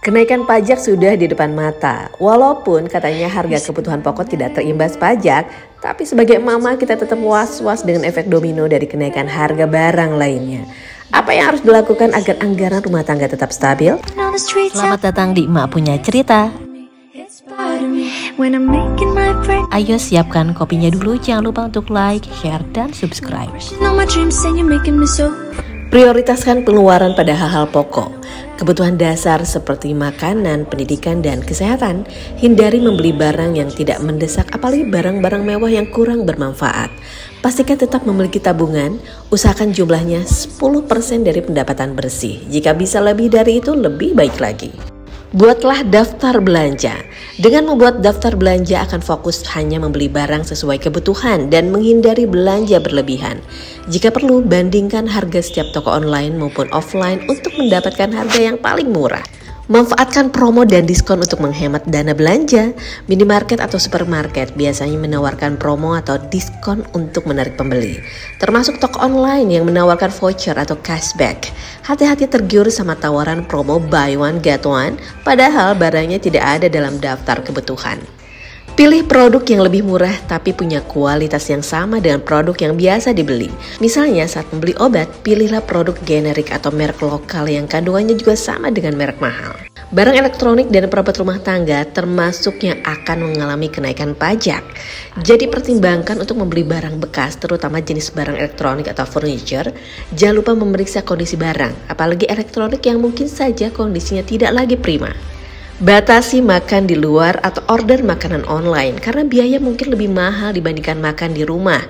Kenaikan pajak sudah di depan mata. Walaupun katanya harga kebutuhan pokok tidak terimbas pajak, tapi sebagai mama kita tetap was-was dengan efek domino dari kenaikan harga barang lainnya. Apa yang harus dilakukan agar anggaran rumah tangga tetap stabil? Selamat datang di Emak Punya Cerita. Ayo siapkan kopinya dulu, jangan lupa untuk like, share, dan subscribe. Prioritaskan pengeluaran pada hal-hal pokok. Kebutuhan dasar seperti makanan, pendidikan, dan kesehatan. Hindari membeli barang yang tidak mendesak, apalagi barang-barang mewah yang kurang bermanfaat. Pastikan tetap memiliki tabungan, usahakan jumlahnya 10% dari pendapatan bersih. Jika bisa lebih dari itu, lebih baik lagi. Buatlah daftar belanja. Dengan membuat daftar belanja akan fokus hanya membeli barang sesuai kebutuhan dan menghindari belanja berlebihan. Jika perlu, bandingkan harga setiap toko online maupun offline untuk mendapatkan harga yang paling murah. Manfaatkan promo dan diskon untuk menghemat dana belanja. Minimarket atau supermarket biasanya menawarkan promo atau diskon untuk menarik pembeli. Termasuk toko online yang menawarkan voucher atau cashback. Hati-hati tergiur sama tawaran promo buy one get one, padahal barangnya tidak ada dalam daftar kebutuhan. Pilih produk yang lebih murah tapi punya kualitas yang sama dengan produk yang biasa dibeli. Misalnya saat membeli obat, pilihlah produk generik atau merek lokal yang kandungannya juga sama dengan merek mahal. Barang elektronik dan perabot rumah tangga termasuk yang akan mengalami kenaikan pajak. Jadi pertimbangkan untuk membeli barang bekas, terutama jenis barang elektronik atau furniture. Jangan lupa memeriksa kondisi barang, apalagi elektronik yang mungkin saja kondisinya tidak lagi prima. Batasi makan di luar atau order makanan online karena biaya mungkin lebih mahal dibandingkan makan di rumah.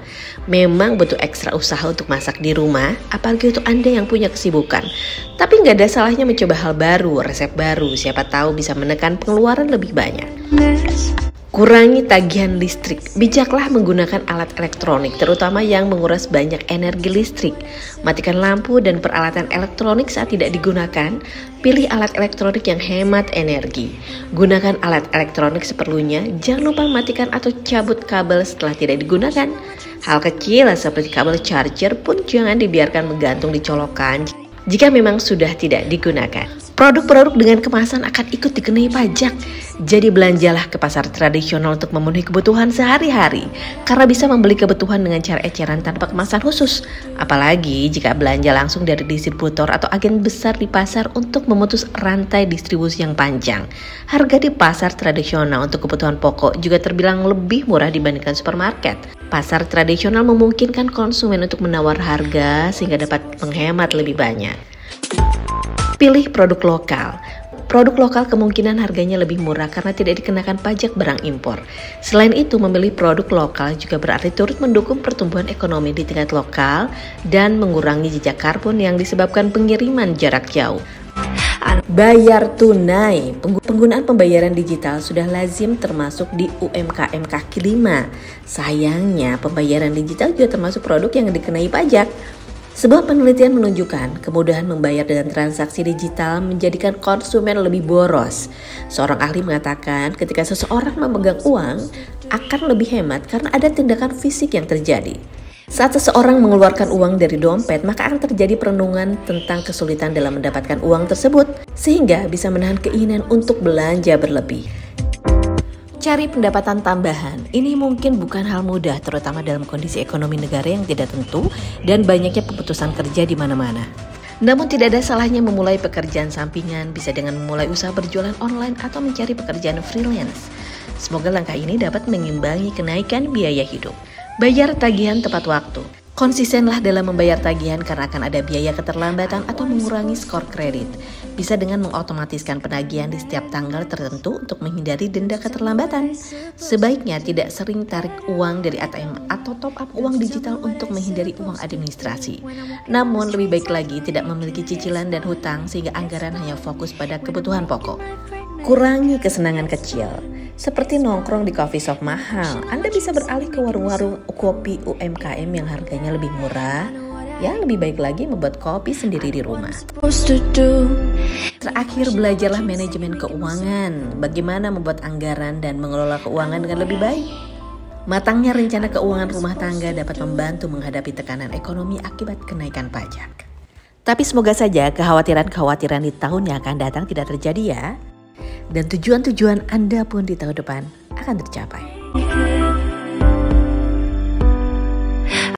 Memang butuh ekstra usaha untuk masak di rumah, apalagi untuk Anda yang punya kesibukan. Tapi nggak ada salahnya mencoba hal baru, resep baru, siapa tahu bisa menekan pengeluaran lebih banyak. Kurangi tagihan listrik. Bijaklah menggunakan alat elektronik, terutama yang menguras banyak energi listrik. Matikan lampu dan peralatan elektronik saat tidak digunakan. Pilih alat elektronik yang hemat energi. Gunakan alat elektronik seperlunya. Jangan lupa matikan atau cabut kabel setelah tidak digunakan. Hal kecil seperti kabel charger pun jangan dibiarkan menggantung di colokan jika memang sudah tidak digunakan. Produk-produk dengan kemasan akan ikut dikenai pajak. Jadi belanjalah ke pasar tradisional untuk memenuhi kebutuhan sehari-hari. Karena bisa membeli kebutuhan dengan cara eceran tanpa kemasan khusus. Apalagi jika belanja langsung dari distributor atau agen besar di pasar untuk memutus rantai distribusi yang panjang. Harga di pasar tradisional untuk kebutuhan pokok juga terbilang lebih murah dibandingkan supermarket. Pasar tradisional memungkinkan konsumen untuk menawar harga sehingga dapat menghemat lebih banyak. Pilih produk lokal. Produk lokal kemungkinan harganya lebih murah karena tidak dikenakan pajak barang impor. Selain itu, memilih produk lokal juga berarti turut mendukung pertumbuhan ekonomi di tingkat lokal dan mengurangi jejak karbon yang disebabkan pengiriman jarak jauh. Bayar tunai. Penggunaan pembayaran digital sudah lazim termasuk di UMKM kaki lima. Sayangnya, pembayaran digital juga termasuk produk yang dikenai pajak. Sebuah penelitian menunjukkan kemudahan membayar dengan transaksi digital menjadikan konsumen lebih boros. Seorang ahli mengatakan ketika seseorang memegang uang akan lebih hemat karena ada tindakan fisik yang terjadi. Saat seseorang mengeluarkan uang dari dompet, maka akan terjadi perenungan tentang kesulitan dalam mendapatkan uang tersebut, sehingga bisa menahan keinginan untuk belanja berlebih. Cari pendapatan tambahan, ini mungkin bukan hal mudah terutama dalam kondisi ekonomi negara yang tidak tentu dan banyaknya pemutusan kerja di mana-mana. Namun tidak ada salahnya memulai pekerjaan sampingan, bisa dengan memulai usaha berjualan online atau mencari pekerjaan freelance. Semoga langkah ini dapat mengimbangi kenaikan biaya hidup. Bayar tagihan tepat waktu. Konsistenlah dalam membayar tagihan karena akan ada biaya keterlambatan atau mengurangi skor kredit. Bisa dengan mengotomatiskan penagihan di setiap tanggal tertentu untuk menghindari denda keterlambatan. Sebaiknya tidak sering tarik uang dari ATM atau top up uang digital untuk menghindari uang administrasi. Namun lebih baik lagi tidak memiliki cicilan dan hutang sehingga anggaran hanya fokus pada kebutuhan pokok. Kurangi kesenangan kecil. Seperti nongkrong di coffee shop mahal, Anda bisa beralih ke warung-warung kopi UMKM yang harganya lebih murah. Ya, lebih baik lagi membuat kopi sendiri di rumah. Terakhir, belajarlah manajemen keuangan. Bagaimana membuat anggaran dan mengelola keuangan dengan lebih baik. Matangnya rencana keuangan rumah tangga dapat membantu menghadapi tekanan ekonomi akibat kenaikan pajak. Tapi semoga saja kekhawatiran-kekhawatiran di tahun yang akan datang tidak terjadi ya. Dan tujuan-tujuan Anda pun di tahun depan akan tercapai.